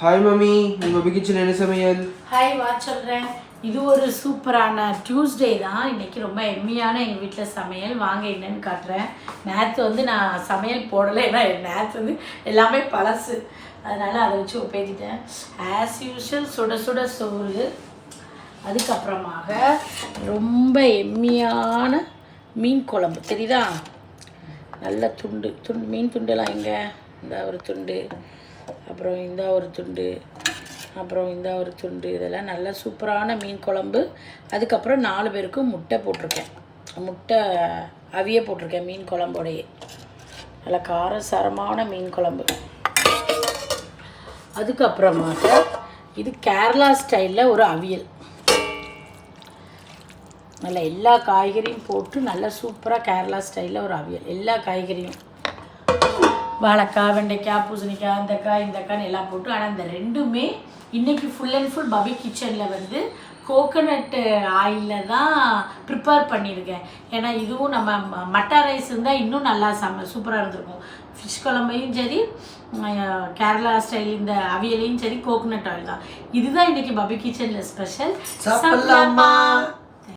Hi mummy, உங்க kitchen என்ன சமையல்? ஹாய் வா சொல்கிறேன். இது ஒரு சூப்பரான டியூஸ்டே தான். இன்றைக்கி ரொம்ப எம்மியான எங்கள் வீட்டில் சமையல். வாங்க என்னன்னு காட்டுறேன். நேற்று வந்து நான் சமையல் போடலை, ஏன்னா நேற்று வந்து எல்லாமே பழசு, அதனால் அதை வச்சு ஒப்பேத்திட்டேன். ஆஸ் யூஷுவல் சுட சுட சோறு, அதுக்கப்புறமாக ரொம்ப எம்மியான மீன் குழம்பு. தெரியுதா? நல்ல துண்டு மீன் துண்டெல்லாம் எங்கே? இந்த ஒரு துண்டு, அப்புறம் இந்த ஒரு துண்டு, அப்புறம் இந்த ஒரு துண்டு, இதெல்லாம் நல்ல சூப்பரான மீன் குழம்பு. அதுக்கப்புறம் 4 பேருக்கும் முட்டை போட்டிருக்கேன். முட்டை அவிய போட்டிருக்கேன் மீன் குழம்போடையே. நல்ல காரசாரமான மீன் குழம்பு. அதுக்கப்புறமாக இது கேரளா ஸ்டைலில் ஒரு அவியல். நல்லா எல்லா காய்கறியும் போட்டு நல்லா சூப்பராக கேரளா ஸ்டைலில் ஒரு அவியல். எல்லா காய்கறியும், வாழைக்காய், வெண்டைக்காய், பூசணிக்காய், இந்த காய்ன்னு எல்லாம் போட்டு. ஆனால் இந்த ரெண்டுமே இன்றைக்கி ஃபுல் அண்ட் ஃபுல் பபி கிச்சனில் வந்து கோகோனட் ஆயிலில் தான் ப்ரிப்பேர் பண்ணியிருக்கேன். ஏன்னா இதுவும் நம்ம மட்டா ரைஸ் இருந்தால் இன்னும் நல்லா சூப்பராக இருந்திருக்கும். ஃபிஷ் குழம்பையும் சரி, கேரளா ஸ்டைல் இந்த அவியலையும் சரி, கோகோனட் ஆயில் தான். இதுதான் இன்றைக்கி பபி கிச்சனில் ஸ்பெஷல். சாப்பிடலாமா?